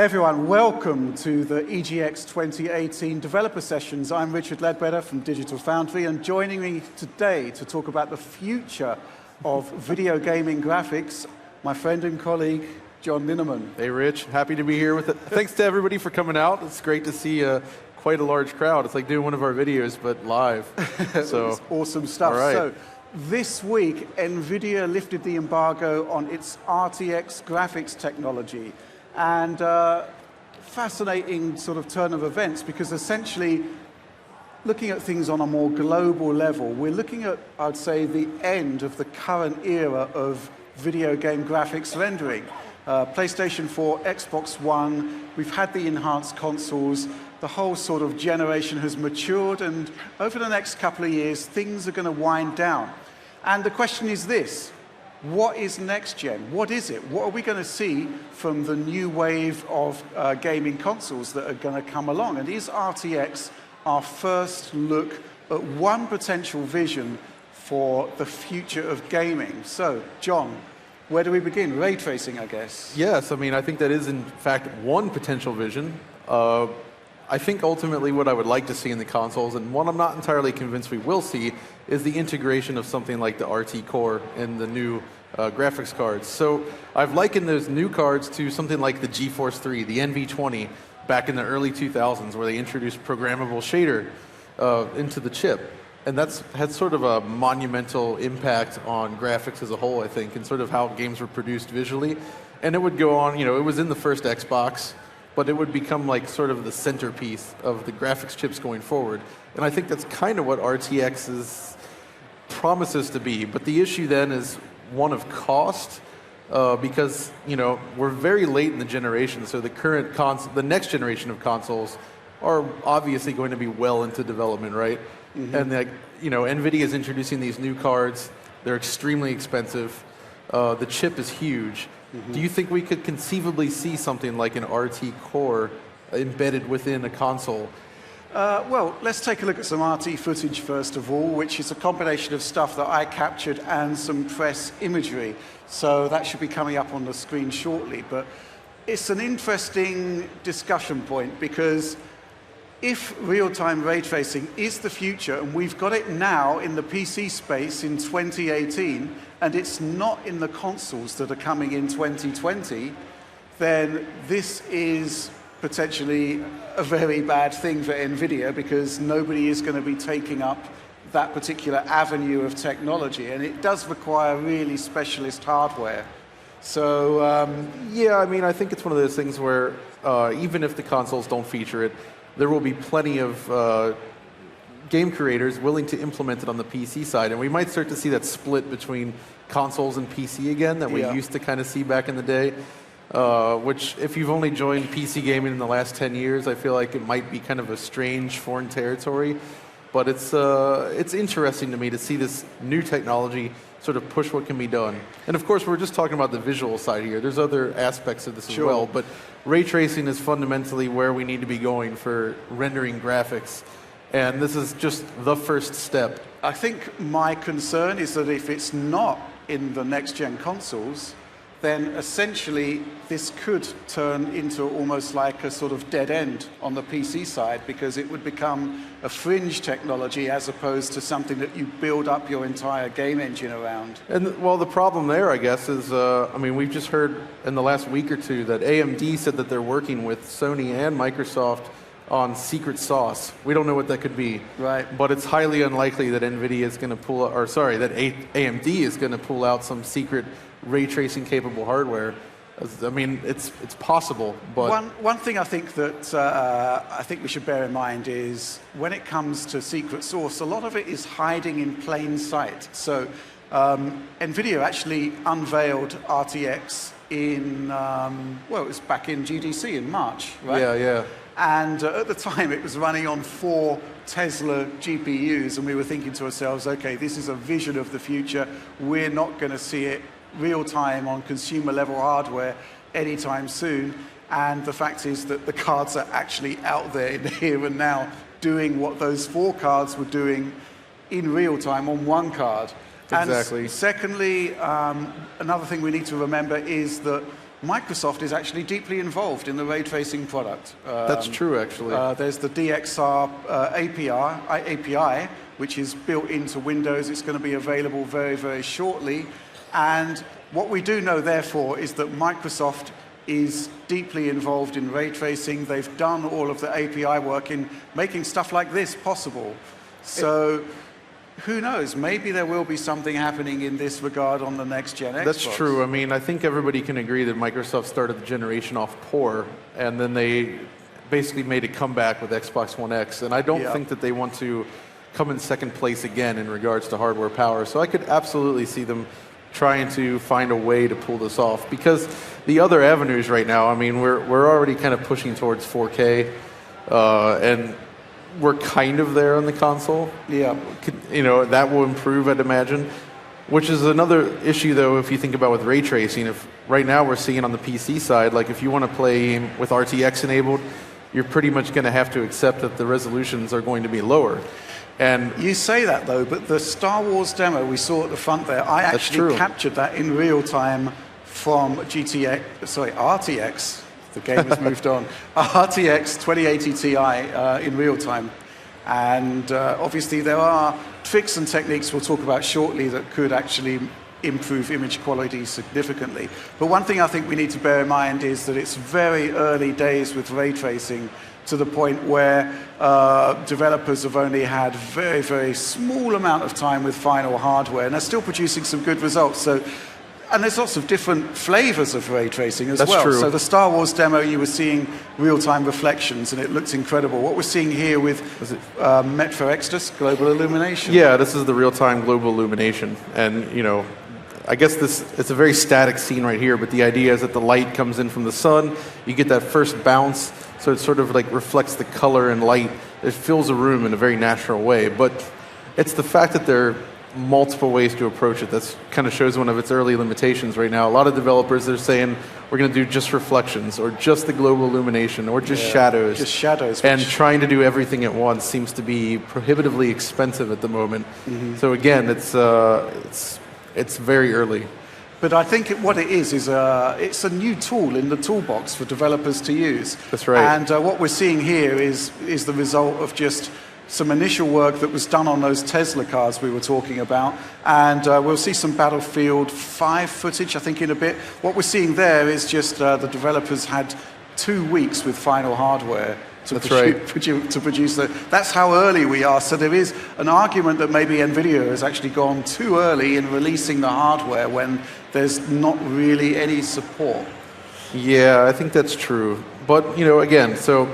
Hey everyone, welcome to the EGX 2018 Developer Sessions. I'm Richard Ledbetter from Digital Foundry, and joining me today to talk about the future of video gaming graphics, my friend and colleague, John Linneman. Hey Rich, happy to be here with it. Thanks to everybody for coming out. It's great to see quite a large crowd. It's like doing one of our videos, but live. So awesome stuff. Right. So this week, NVIDIA lifted the embargo on its RTX graphics technology. And fascinating sort of turn of events, because essentially looking at things on a more global level, we're looking at, I'd say, the end of the current era of video game graphics rendering. PlayStation 4, Xbox One, we've had the enhanced consoles, the whole sort of generation has matured, and over the next couple of years, things are going to wind down. And the question is this: what is next gen? What is it? What are we going to see from the new wave of gaming consoles that are going to come along? And is RTX our first look at one potential vision for the future of gaming? So, John, where do we begin? Ray tracing, I guess. Yes, I mean, I think that is in fact one potential vision. I think ultimately what I would like to see in the consoles, and one I'm not entirely convinced we will see, is the integration of something like the RT Core and the new graphics cards. So I've likened those new cards to something like the GeForce 3, the NV20, back in the early 2000s, where they introduced programmable shader into the chip. And that's had sort of a monumental impact on graphics as a whole, I think, and sort of how games were produced visually. And it would go on, you know, it was in the first Xbox, but it would become like sort of the centerpiece of the graphics chips going forward. And I think that's kind of what RTX promises to be. But the issue then is one of cost, because, you know, we're very late in the generation, so the next generation of consoles are obviously going to be well into development, right? Mm-hmm. And like, you know, NVIDIA is introducing these new cards. They're extremely expensive. The chip is huge. Mm-hmm. Do you think we could conceivably see something like an RT Core embedded within a console? Well, let's take a look at some RT footage first of all, which is a combination of stuff that I captured and some press imagery. So that should be coming up on the screen shortly. But it's an interesting discussion point, because if real-time ray tracing is the future, and we've got it now in the PC space in 2018, and it's not in the consoles that are coming in 2020, then this is potentially a very bad thing for NVIDIA, because nobody is going to be taking up that particular avenue of technology, and it does require really specialist hardware. So, yeah, I mean, I think it's one of those things where even if the consoles don't feature it, there will be plenty of game creators willing to implement it on the PC side, and we might start to see that split between consoles and PC again that we used to kind of see back in the day. Which, if you've only joined PC gaming in the last 10 years, I feel like it might be kind of a strange foreign territory. But it's interesting to me to see this new technology sort of push what can be done. And of course, we're just talking about the visual side here. There's other aspects of this as well, but ray tracing is fundamentally where we need to be going for rendering graphics. And this is just the first step. I think my concern is that if it's not in the next-gen consoles, then essentially this could turn into almost like a sort of dead end on the PC side, because it would become a fringe technology as opposed to something that you build up your entire game engine around. And well, the problem there, I guess, is, I mean, we've just heard in the last week or two that AMD said that they're working with Sony and Microsoft on secret sauce. We don't know what that could be. Right. But it's highly unlikely that NVIDIA is going to pull, or sorry, that AMD is going to pull out some secret ray tracing capable hardware. I mean, it's possible, but one thing I think that I think we should bear in mind is when it comes to secret source, a lot of it is hiding in plain sight. So NVIDIA actually unveiled RTX in well, it was back in GDC in March, right? Yeah. And at the time, it was running on 4 Tesla GPUs, and we were thinking to ourselves, okay, this is a vision of the future. We're not going to see it real-time on consumer-level hardware anytime soon. And the fact is that the cards are actually out there in the here and now doing what those 4 cards were doing in real-time on 1 card. Exactly. And secondly, another thing we need to remember is that Microsoft is actually deeply involved in the ray tracing product. That's true, actually. There's the DXR API, which is built into Windows. It's going to be available very, very shortly. And what we do know, therefore, is that Microsoft is deeply involved in ray tracing. They've done all of the API work in making stuff like this possible. So who knows? Maybe there will be something happening in this regard on the next gen Xbox. That's true. I mean, I think everybody can agree that Microsoft started the generation off poor, and then they basically made a comeback with Xbox One X. And I don't think that they want to come in second place again in regards to hardware power. So I could absolutely see them trying to find a way to pull this off. Because the other avenues right now, I mean, we're already kind of pushing towards 4K, and we're kind of there on the console. Yeah. You know, that will improve, I'd imagine. Which is another issue, though, if you think about with ray tracing. If right now we're seeing on the PC side, like if you want to play with RTX enabled, you're pretty much going to have to accept that the resolutions are going to be lower. And you say that, though, but the Star Wars demo we saw at the front there, I actually captured that in real time from RTX. The game has moved on. RTX 2080 Ti in real time. And obviously there are tricks and techniques we'll talk about shortly that could actually improve image quality significantly. But one thing I think we need to bear in mind is that it's very early days with ray tracing, to the point where developers have only had very, very small amount of time with final hardware, and they're still producing some good results. So. And there's lots of different flavors of ray tracing as well. That's true. So the Star Wars demo, you were seeing real-time reflections, and it looks incredible. What we're seeing here with Metro Exodus, global illumination. Yeah, this is the real-time global illumination. And, you know, I guess it's a very static scene right here, but the idea is that the light comes in from the sun, you get that first bounce, so it sort of like reflects the color and light. It fills a room in a very natural way. But it's the fact that there are multiple ways to approach it that kind of shows one of its early limitations right now. A lot of developers are saying we're going to do just reflections, or just the global illumination, or just shadows. Just shadows. And trying to do everything at once seems to be prohibitively expensive at the moment. So again, it's very early. But I think what it is it's a new tool in the toolbox for developers to use. That's right. And what we're seeing here is the result of just some initial work that was done on those Tesla cars we were talking about, and we'll see some Battlefield 5 footage, I think, in a bit. What we're seeing there is just the developers had 2 weeks with final hardware to produce that. That's how early we are. So there is an argument that maybe NVIDIA has actually gone too early in releasing the hardware when there's not really any support. Yeah, I think that's true. But, you know, again, so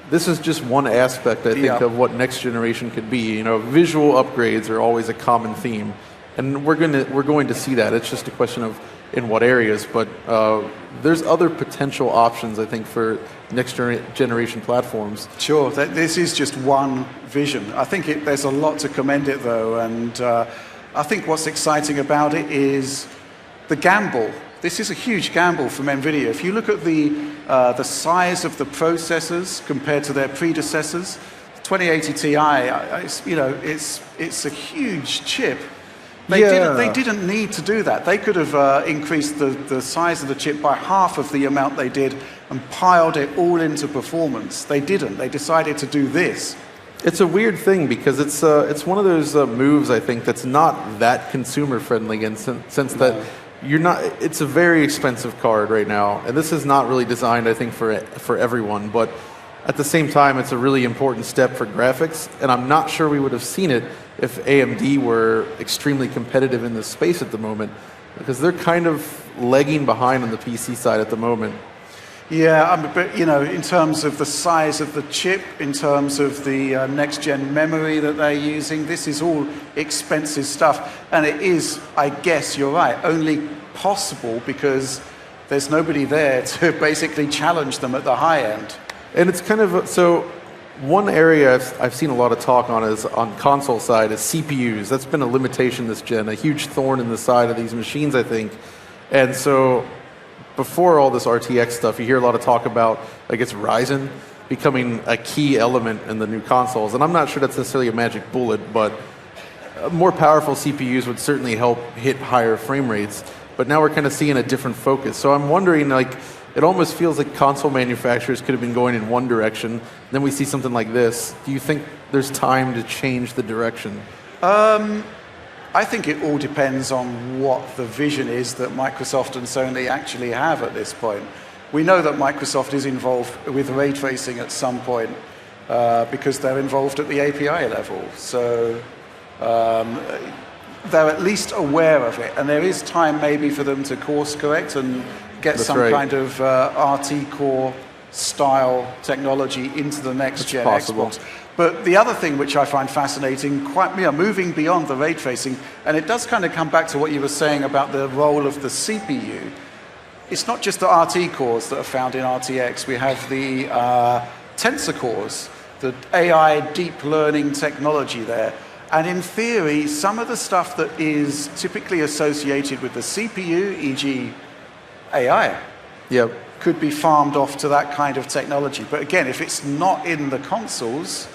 this is just one aspect, I think, of what next generation could be. You know, visual upgrades are always a common theme, and we're going to see that. It's just a question of in what areas. But there's other potential options, I think, for next generation platforms. Sure, this is just one vision. I think there's a lot to commend it, though, and I think what's exciting about it is the gamble. This is a huge gamble from NVIDIA. If you look at the size of the processors compared to their predecessors, 2080 Ti, it's a huge chip. They didn't need to do that. They could have increased the size of the chip by half of the amount they did and piled it all into performance. They didn't. They decided to do this. It's a weird thing because it's one of those moves, I think, that's not that consumer friendly in the sense that it's a very expensive card right now, and this is not really designed, I think, for everyone, but at the same time, it's a really important step for graphics, and I'm not sure we would have seen it if AMD were extremely competitive in this space at the moment, because they're kind of lagging behind on the PC side at the moment. Yeah, but in terms of the size of the chip, in terms of the next-gen memory that they're using, this is all expensive stuff. And it is, I guess you're right, only possible because there's nobody there to basically challenge them at the high end. And it's kind of, so one area I've seen a lot of talk on is on console side is CPUs. That's been a limitation this gen, a huge thorn in the side of these machines, I think. And so before all this RTX stuff, you hear a lot of talk about, I guess, Ryzen becoming a key element in the new consoles. And I'm not sure that's necessarily a magic bullet, but more powerful CPUs would certainly help hit higher frame rates. but now we're kind of seeing a different focus. So I'm wondering, like, it almost feels like console manufacturers could have been going in one direction, then we see something like this. Do you think there's time to change the direction? I think it all depends on what the vision is that Microsoft and Sony actually have at this point. We know that Microsoft is involved with ray tracing at some point because they're involved at the API level. So they're at least aware of it. And there is time maybe for them to course correct and get some kind of RT core style technology into the next gen Xbox. But the other thing which I find fascinating, quite moving beyond the ray tracing, and it does kind of come back to what you were saying about the role of the CPU. It's not just the RT cores that are found in RTX. We have the tensor cores, the AI deep learning technology there. And in theory, some of the stuff that is typically associated with the CPU, e.g. AI, could be farmed off to that kind of technology. But again, if it's not in the consoles,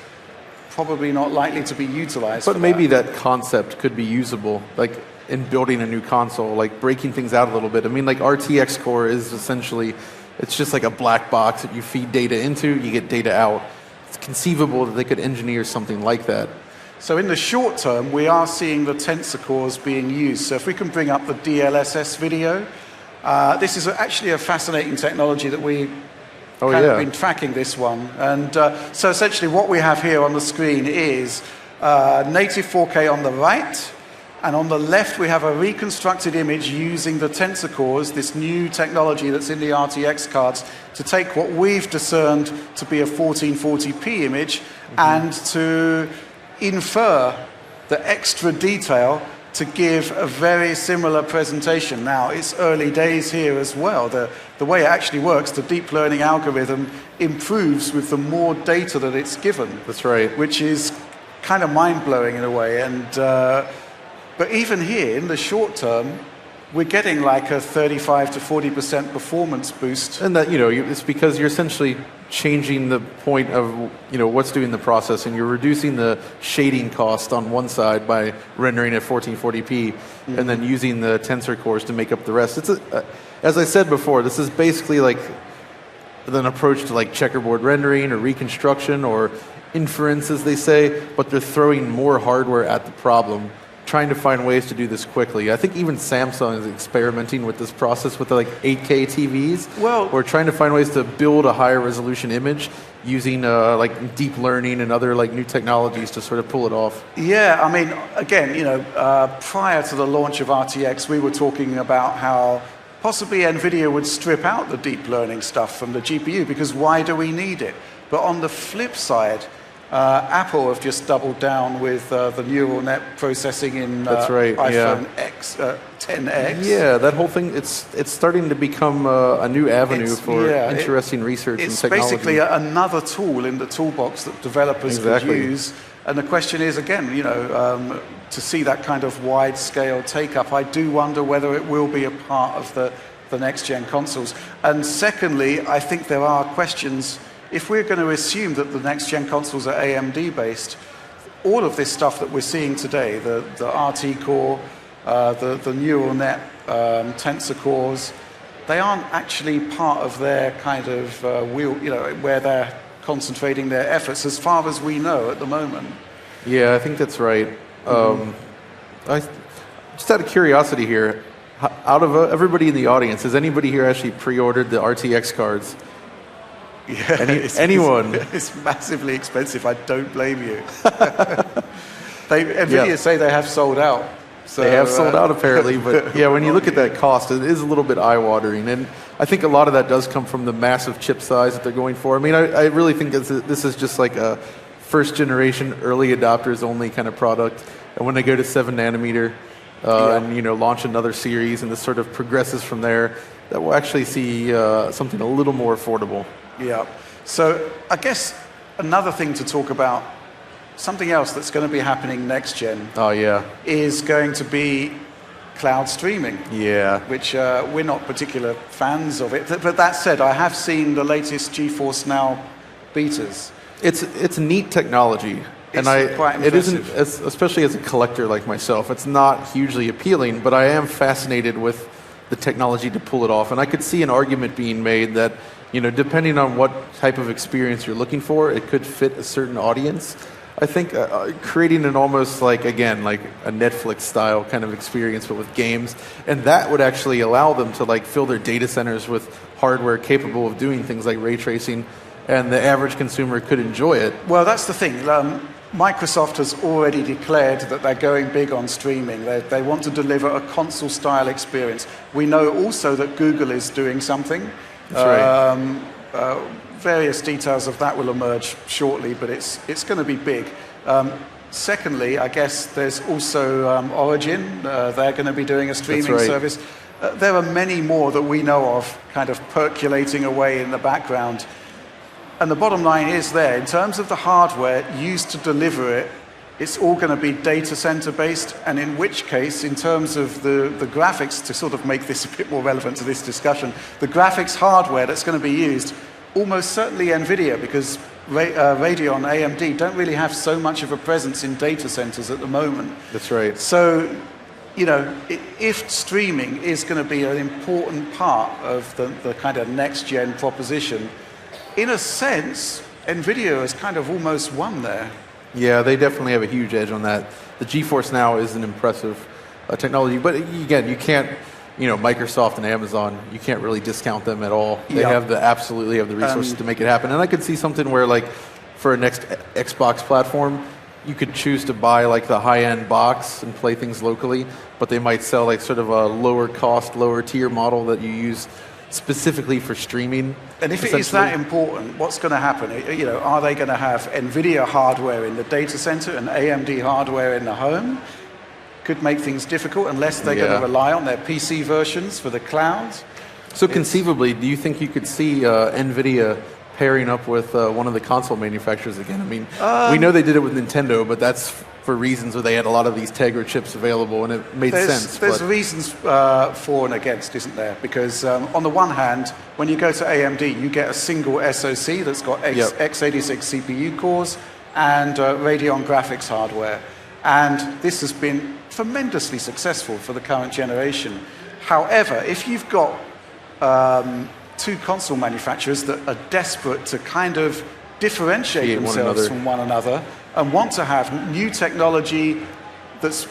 probably not likely to be utilized. But maybe that concept could be usable, like in building a new console, like breaking things out a little bit. I mean, like RTX core is essentially, it's just like a black box that you feed data into, you get data out. It's conceivable that they could engineer something like that. So in the short term, we are seeing the tensor cores being used. So if we can bring up the DLSS video, this is actually a fascinating technology that we kind of been tracking this one. And so essentially what we have here on the screen is native 4K on the right, and on the left we have a reconstructed image using the tensor cores, this new technology that's in the RTX cards, to take what we've discerned to be a 1440p image and to infer the extra detail to give a very similar presentation. Now, it's early days here as well. The way it actually works, the deep learning algorithm improves with the more data that it's given. That's right. Which is kind of mind-blowing in a way. And but even here, in the short term, we're getting like a 35 to 40% performance boost. And that, it's because you're essentially changing the point of, what's doing the processing. You're reducing the shading cost on one side by rendering at 1440p and then using the tensor cores to make up the rest. It's as I said before, this is basically like an approach to like checkerboard rendering or reconstruction or inference, as they say, but they're throwing more hardware at the problem, trying to find ways to do this quickly. I think even Samsung is experimenting with this process with like 8K TVs. Well, we're trying to find ways to build a higher resolution image using like deep learning and other like new technologies to sort of pull it off. Yeah, I mean, again, prior to the launch of RTX, we were talking about how possibly NVIDIA would strip out the deep learning stuff from the GPU because why do we need it? But on the flip side, Apple have just doubled down with the neural net processing in iPhone XS. Yeah, that whole thing, it's starting to become a new avenue for interesting research and technology. It's basically another tool in the toolbox that developers could use. And the question is, again, to see that kind of wide-scale take-up, I do wonder whether it will be a part of the next-gen consoles. And secondly, I think there are questions. If we're going to assume that the next-gen consoles are AMD-based, all of this stuff that we're seeing today, the RT core, the neural net tensor cores, they aren't actually part of their kind of where they're concentrating their efforts, as far as we know at the moment. Yeah, I think that's right. I just out of curiosity here, out of everybody in the audience, has anybody here actually pre-ordered the RTX cards? Yeah, anyone? It's massively expensive. I don't blame you. NVIDIA say they have sold out. So, they have sold out apparently, but yeah, when you look at that cost, it is a little bit eye-watering. And I think a lot of that does come from the massive chip size that they're going for. I mean, I really think this is just like a first-generation, early adopters only kind of product. And when they go to 7 nanometer and launch another series, and this sort of progresses from there, that we'll actually see something a little more affordable. Yeah. So I guess another thing to talk about, something else that's going to be happening next gen. Oh yeah. Is going to be cloud streaming. Yeah. Which we're not particular fans of it. But that said, I have seen the latest GeForce Now betas. It's neat technology. It's and quite it isn't, impressive. especially as a collector like myself, it's not hugely appealing, but I am fascinated with the technology to pull it off. And I could see an argument being made that, depending on what type of experience you're looking for, it could fit a certain audience. I think creating an almost like a Netflix style kind of experience, but with games, and that would actually allow them to fill their data centers with hardware capable of doing things like ray tracing, and the average consumer could enjoy it. Well, that's the thing. Microsoft has already declared that they're going big on streaming. They want to deliver a console-style experience. We know also that Google is doing something. That's right. Various details of that will emerge shortly, but it's going to be big. Secondly, I guess there's also Origin. They're going to be doing a streaming service. There are many more that we know of kind of percolating away in the background. And the bottom line is there, in terms of the hardware used to deliver it, it's all going to be data center based, and in which case, in terms of the graphics, to sort of make this a bit more relevant to this discussion, the graphics hardware that's going to be used, almost certainly NVIDIA, because Radeon, AMD don't really have so much of a presence in data centers at the moment. That's right. So, if streaming is going to be an important part of the kind of next-gen proposition, in a sense, NVIDIA has kind of almost won there. Yeah, they definitely have a huge edge on that. The GeForce Now is an impressive technology, but again, you can't, Microsoft and Amazon, you can't really discount them at all. They absolutely have the resources to make it happen. And I could see something where, for a next Xbox platform, you could choose to buy the high-end box and play things locally, but they might sell sort of a lower cost, lower tier model that you use specifically for streaming. And if it is that important, what's going to happen? Are they going to have NVIDIA hardware in the data center and AMD hardware in the home? Could make things difficult unless they're going to rely on their PC versions for the cloud. So conceivably, do you think you could see NVIDIA pairing up with one of the console manufacturers again? I mean, we know they did it with Nintendo, but that's for reasons where they had a lot of these Tegra chips available, and it made sense. There's reasons for and against, isn't there? Because on the one hand, when you go to AMD, you get a single SoC that's got x86 CPU cores and Radeon graphics hardware. And this has been tremendously successful for the current generation. However, if you've got two console manufacturers that are desperate to kind of differentiate themselves from one another and want to have new technology that's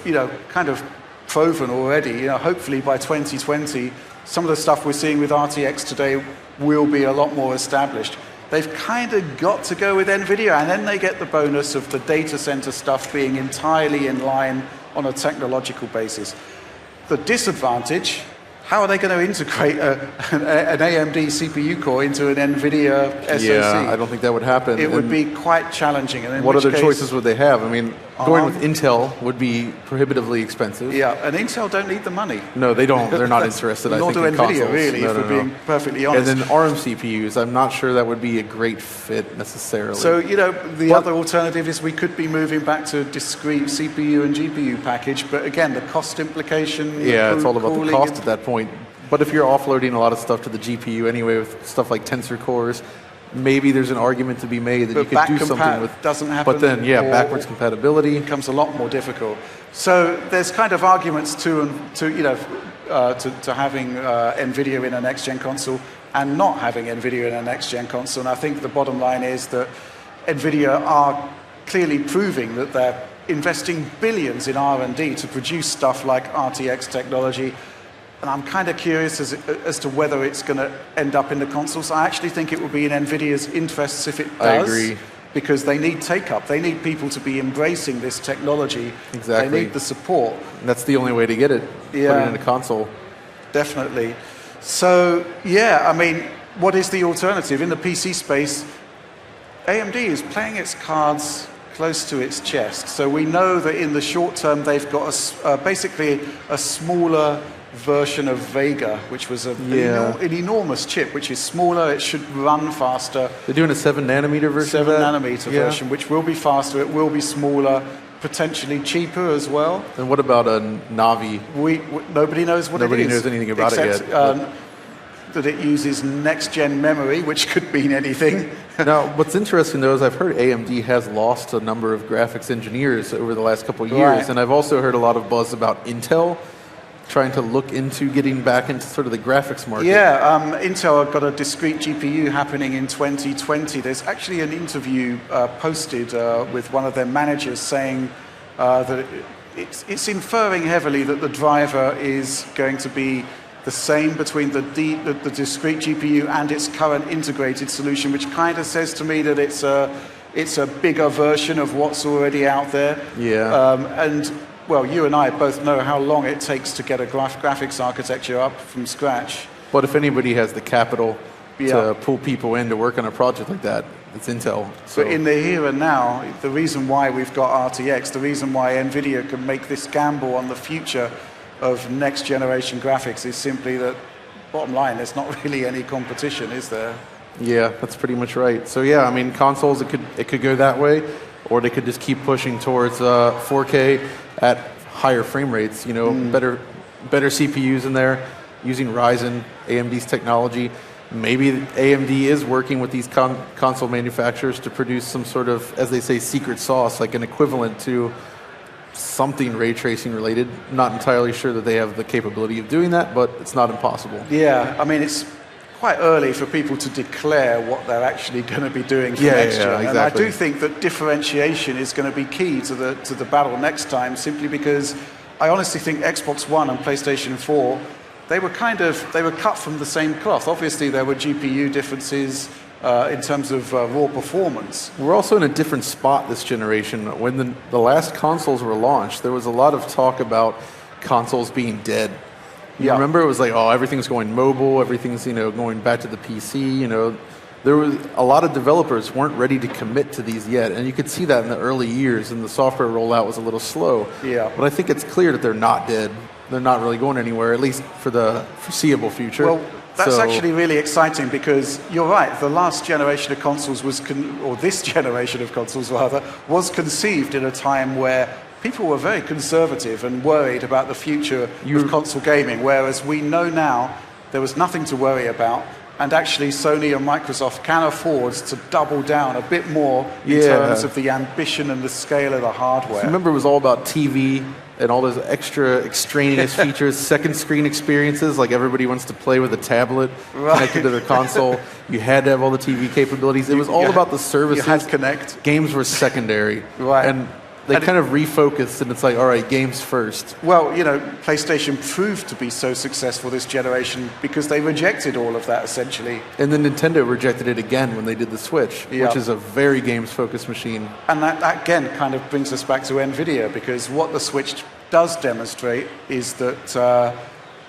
kind of proven already, hopefully by 2020 some of the stuff we're seeing with RTX today will be a lot more established. They've kind of got to go with NVIDIA, and then they get the bonus of the data center stuff being entirely in line on a technological basis. The disadvantage, how are they going to integrate an AMD CPU core into an NVIDIA SoC? Yeah, I don't think that would happen. It would be quite challenging. And what other choices would they have? I mean, going with Intel would be prohibitively expensive. Yeah, and Intel don't need the money. No, they don't. They're not interested, I think, in consoles. Nor do NVIDIA, really, if we're being perfectly honest. And then ARM CPUs, I'm not sure that would be a great fit necessarily. So, the other alternative is we could be moving back to a discrete CPU and GPU package, but again, the cost implication... Yeah, it's all about the cost at that point. But if you're offloading a lot of stuff to the GPU anyway with stuff like tensor cores, maybe there's an argument to be made that you could do something with... doesn't happen. But then, backwards compatibility becomes a lot more difficult. So there's kind of arguments to having NVIDIA in a next-gen console and not having NVIDIA in a next-gen console. And I think the bottom line is that NVIDIA are clearly proving that they're investing billions in R&D to produce stuff like RTX technology. And I'm kind of curious as to whether it's going to end up in the consoles. I actually think it will be in NVIDIA's interests if it does. I agree. Because they need take-up. They need people to be embracing this technology. Exactly. They need the support. And that's the only way to get it. Yeah. Put it in a console. Definitely. So, I mean, what is the alternative? In the PC space, AMD is playing its cards close to its chest. So we know that in the short term, they've got basically a smaller version of Vega, which was an enormous chip, which is smaller, it should run faster. They're doing a 7-nanometer version 7-nanometer version, which will be faster, it will be smaller, potentially cheaper as well. And what about a Navi? Nobody knows what it is. Nobody knows anything about it yet. That it uses next-gen memory, which could mean anything. Now, what's interesting, though, is I've heard AMD has lost a number of graphics engineers over the last couple of years, and I've also heard a lot of buzz about Intel trying to look into getting back into sort of the graphics market. Yeah, Intel have got a discrete GPU happening in 2020. There's actually an interview posted with one of their managers saying that it's inferring heavily that the driver is going to be the same between the discrete GPU and its current integrated solution, which kind of says to me that it's a bigger version of what's already out there. Yeah. And well, you and I both know how long it takes to get a graphics architecture up from scratch. But if anybody has the capital to pull people in to work on a project like that, it's Intel. So. But in the here and now, the reason why we've got RTX, the reason why NVIDIA can make this gamble on the future of next generation graphics is simply that, bottom line, there's not really any competition, is there? Yeah, that's pretty much right. So yeah, I mean, consoles, it could go that way, or they could just keep pushing towards 4K at higher frame rates, you know, better CPUs in there, using Ryzen, AMD's technology. Maybe AMD is working with these console manufacturers to produce some sort of, as they say, secret sauce, like an equivalent to something ray tracing related. Not entirely sure that they have the capability of doing that, but it's not impossible. Yeah, I mean, it's quite early for people to declare what they're actually going to be doing for next year. Exactly. And I do think that differentiation is going to be key to the battle next time, simply because I honestly think Xbox One and PlayStation 4, they were cut from the same cloth. Obviously, there were GPU differences in terms of raw performance. We're also in a different spot this generation. When the last consoles were launched, there was a lot of talk about consoles being dead. You remember it was like, oh, everything's going mobile, everything's, you know, going back to the PC, you know. There was a lot of developers weren't ready to commit to these yet, and you could see that in the early years, and the software rollout was a little slow. Yeah. But I think it's clear that they're not dead. They're not really going anywhere, at least for the foreseeable future. Well, that's actually really exciting, because you're right, the last generation of consoles or this generation of consoles rather, was conceived in a time where people were very conservative and worried about the future of console gaming, whereas we know now there was nothing to worry about, and actually Sony and Microsoft can afford to double down a bit more in terms of the ambition and the scale of the hardware. So remember, it was all about TV and all those extra extraneous features, second screen experiences, like everybody wants to play with a tablet connected to their console. You had to have all the TV capabilities. It was all about the services. You had Connect. Games were secondary. Right. And they kind of refocused, and it's like, all right, games first. Well, you know, PlayStation proved to be so successful this generation because they rejected all of that, essentially. And then Nintendo rejected it again when they did the Switch, which is a very games-focused machine. And that, again, kind of brings us back to NVIDIA, because what the Switch does demonstrate is that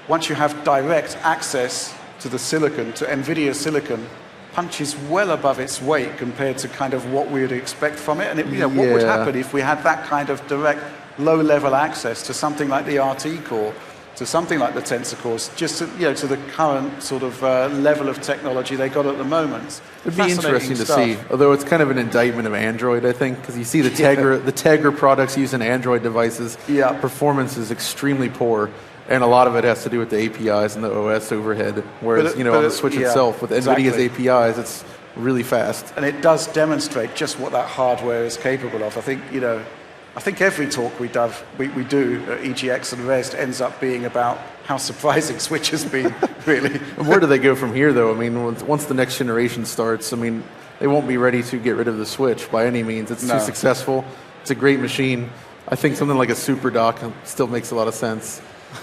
once you have direct access to the silicon, to NVIDIA silicon, punches well above its weight compared to kind of what we would expect from it. And what would happen if we had that kind of direct low-level access to something like the RT core, to something like the Tensor cores, just to the current sort of level of technology they got at the moment. It'd be interesting to see, although it's kind of an indictment of Android, I think, because you see the Tegra products used in Android devices, performance is extremely poor. And a lot of it has to do with the APIs and the OS overhead. Whereas, on the Switch itself, with NVIDIA's APIs, it's really fast. And it does demonstrate just what that hardware is capable of. I think every talk we do at EGX and Rest ends up being about how surprising Switch has been, really. And where do they go from here, though? I mean, once the next generation starts, I mean, they won't be ready to get rid of the Switch by any means. It's too successful. It's a great machine. I think something like a Super Dock still makes a lot of sense.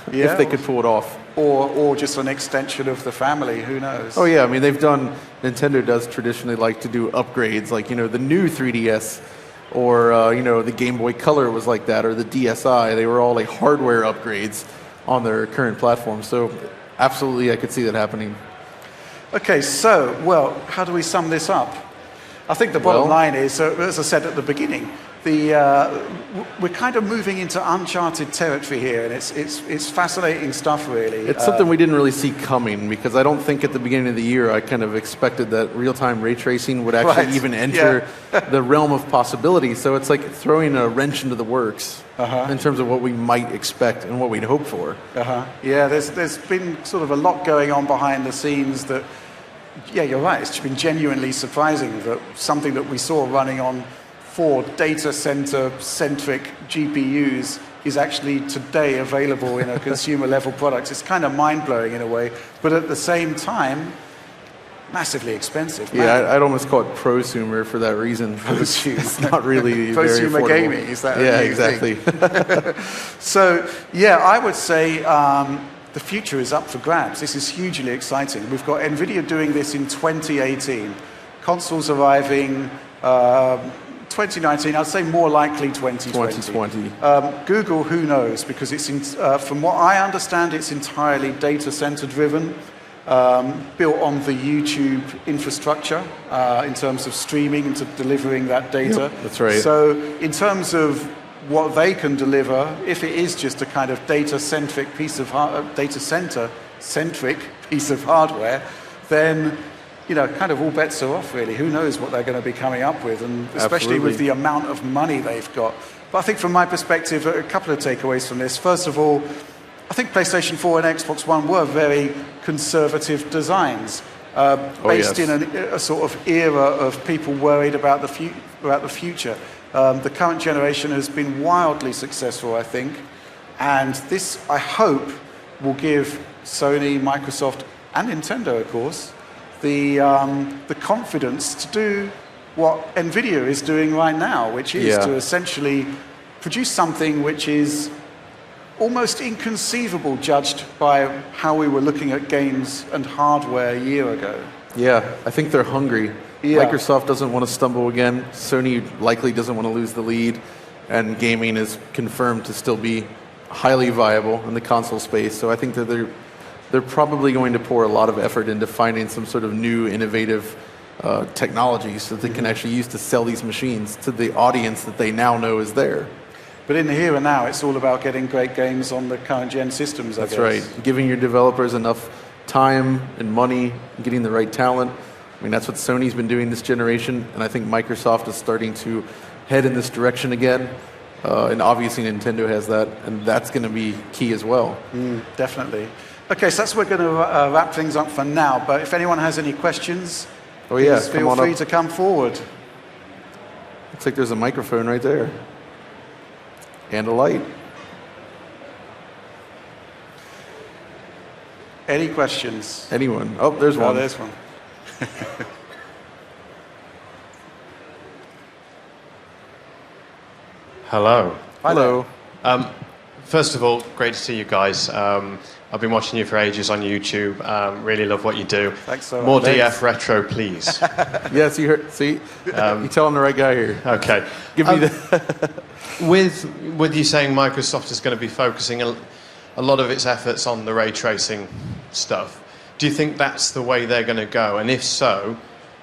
If they could pull it off. Or just an extension of the family, who knows? Oh yeah, I mean, Nintendo does traditionally like to do upgrades, like, the new 3DS, or, the Game Boy Color was like that, or the DSi. They were all like hardware upgrades on their current platform. So absolutely, I could see that happening. Okay, so, how do we sum this up? I think the bottom line is, as I said at the beginning, we're kind of moving into uncharted territory here, and it's fascinating stuff, really. It's something we didn't really see coming, because I don't think at the beginning of the year I kind of expected that real-time ray tracing would actually even enter the realm of possibility. So it's like throwing a wrench into the works in terms of what we might expect and what we'd hope for. Yeah, there's been sort of a lot going on behind the scenes that, you're right, it's been genuinely surprising that something that we saw running on 4 data center-centric GPUs is actually today available in a consumer level product. It's kind of mind-blowing in a way, but at the same time, massively expensive. Yeah, I'd almost call it prosumer for that reason. It's not really very prosumer affordable. gaming, is that? Yeah, exactly. So, yeah, I would say the future is up for grabs. This is hugely exciting. We've got NVIDIA doing this in 2018. Consoles arriving 2019, I'd say more likely 2020. 2020. Google, who knows, because it's from what I understand, it's entirely data center driven, built on the YouTube infrastructure in terms of streaming and delivering that data. Yep, that's right. So in terms of what they can deliver, if it is just a kind of data-centric piece of data-center-centric piece of hardware, then kind of all bets are off, really. Who knows what they're going to be coming up with, and especially with the amount of money they've got. But I think from my perspective, a couple of takeaways from this. First of all, I think PlayStation 4 and Xbox One were very conservative designs, based in a sort of era of people worried about the future. The current generation has been wildly successful, I think, and this, I hope, will give Sony, Microsoft, and Nintendo, of course, the confidence to do what NVIDIA is doing right now, which is to essentially produce something which is almost inconceivable judged by how we were looking at games and hardware a year ago. Yeah, I think they're hungry. Yeah. Microsoft doesn't want to stumble again. Sony likely doesn't want to lose the lead. And gaming is confirmed to still be highly viable in the console space. So I think that they're probably going to pour a lot of effort into finding some sort of new, innovative technologies that they can actually use to sell these machines to the audience that they now know is there. But in the here and now, it's all about getting great games on the current gen systems, I guess. That's right. Giving your developers enough time and money, getting the right talent. I mean, that's what Sony's been doing this generation, and I think Microsoft is starting to head in this direction again. And obviously Nintendo has that, and that's going to be key as well. Definitely. Okay, so that's we're going to wrap things up for now, but if anyone has any questions, please feel free to come forward. Looks like there's a microphone right there. And a light. Any questions? Anyone? Oh, there's one. Oh, there's one. Hello. Hello. First of all, great to see you guys. I've been watching you for ages on YouTube. Really love what you do. Thanks so much. More DF retro, please. Yes, you heard. See, you telling the right guy here. Okay. Give me the. With you saying Microsoft is going to be focusing a lot of its efforts on the ray tracing stuff, do you think that's the way they're going to go? And if so,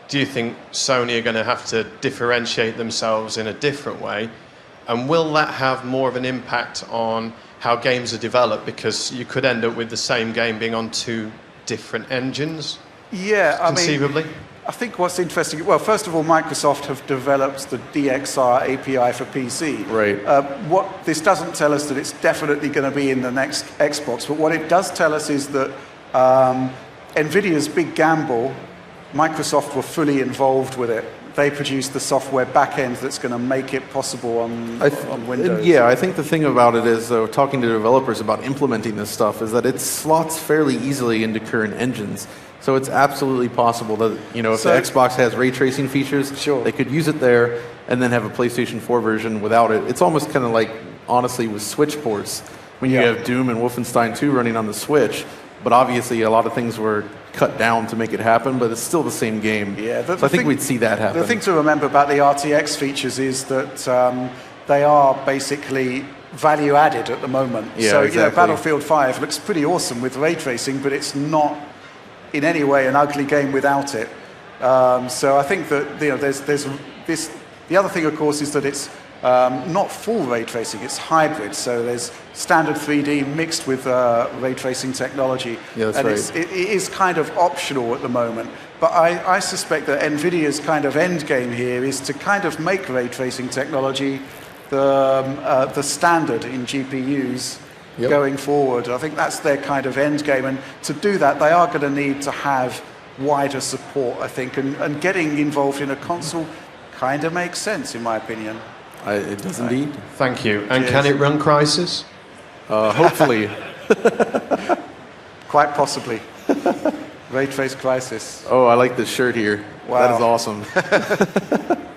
do you think Sony are going to have to differentiate themselves in a different way? And will that have more of an impact on how games are developed? Because you could end up with the same game being on two different engines, conceivably. I think what's interesting, well, first of all, Microsoft have developed the DXR API for PC. Right. What this doesn't tell us that it's definitely going to be in the next Xbox, but what it does tell us is that NVIDIA's big gamble, Microsoft were fully involved with it. They produced the software backend that's going to make it possible on Windows. Yeah, I think the thing about it is, though, talking to developers about implementing this stuff, is that it slots fairly easily into current engines. So it's absolutely possible that, if the Xbox has ray tracing features, they could use it there and then have a PlayStation 4 version without it. It's almost kind of like, honestly, with Switch ports, when you have Doom and Wolfenstein 2 running on the Switch, but obviously a lot of things were cut down to make it happen, but it's still the same game. Yeah, so I think we'd see that happen. The thing to remember about the RTX features is that they are basically value added at the moment. Yeah, so exactly. Battlefield 5 looks pretty awesome with ray tracing, but it's not in any way an ugly game without it. So I think that there's this. The other thing, of course, is that it's not full ray tracing; it's hybrid. So there's standard 3D mixed with ray tracing technology, yeah, that's right. It is kind of optional at the moment. But I suspect that NVIDIA's kind of end game here is to kind of make ray tracing technology the standard in GPUs. Yep. Going forward. I think that's their kind of end game, and to do that they are going to need to have wider support, I think, and getting involved in a console kind of makes sense in my opinion. It does indeed. Thank you. And can it run Crysis? Hopefully. Quite possibly. Ray Trace Crisis. Oh, I like this shirt here. Wow. That is awesome.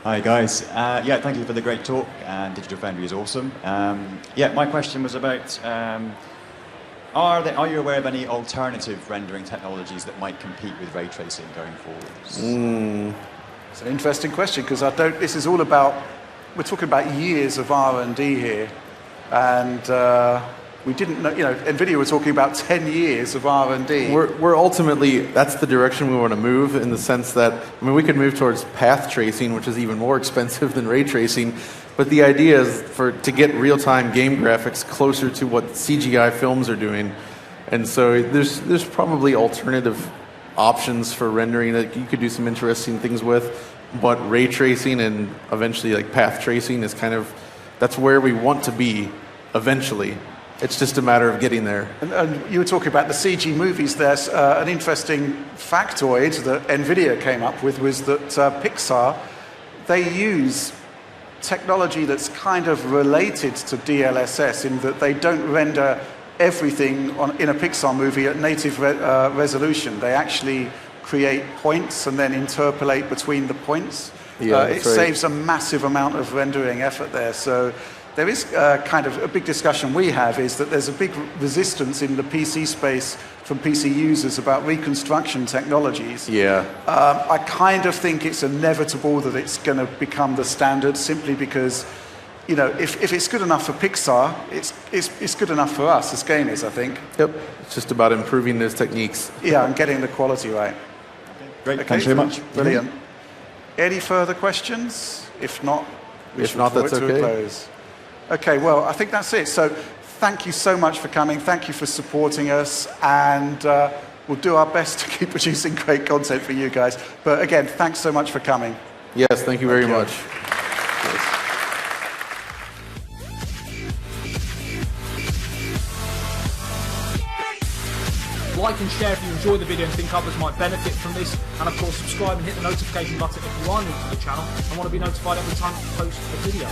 Hi guys. Yeah, thank you for the great talk. And Digital Foundry is awesome. Yeah, my question was about: are you aware of any alternative rendering technologies that might compete with ray tracing going forwards? It's an interesting question because this is all about. We're talking about years of R&D here, and we didn't know. NVIDIA were talking about 10 years of R&D. We're ultimately, that's the direction we want to move, in the sense that, we could move towards path tracing, which is even more expensive than ray tracing, but the idea is to get real-time game graphics closer to what CGI films are doing. And so there's probably alternative options for rendering that you could do some interesting things with, but ray tracing and eventually like path tracing is that's where we want to be eventually. It's just a matter of getting there. And you were talking about the CG movies. There's an interesting factoid that NVIDIA came up with was that Pixar, they use technology that's kind of related to DLSS in that they don't render everything in a Pixar movie at native resolution. They actually create points and then interpolate between the points. Yeah, it saves a massive amount of rendering effort there. So there is kind of a big discussion we have is that there's a big resistance in the PC space from PC users about reconstruction technologies. Yeah. I kind of think it's inevitable that it's going to become the standard simply because, if it's good enough for Pixar, it's good enough for us as gamers, I think. Yep. It's just about improving those techniques. Yeah, and getting the quality right. Great, Okay, thanks very much. Brilliant. Any further questions? If not, If not, that's to a okay. close. Okay, well, I think that's it. So thank you so much for coming. Thank you for supporting us. And we'll do our best to keep producing great content for you guys. But again, thanks so much for coming. Yes, thank you very much. Like and share if you enjoy the video and think others might benefit from this, and of course subscribe and hit the notification button if you are new to the channel and want to be notified every time I post a video.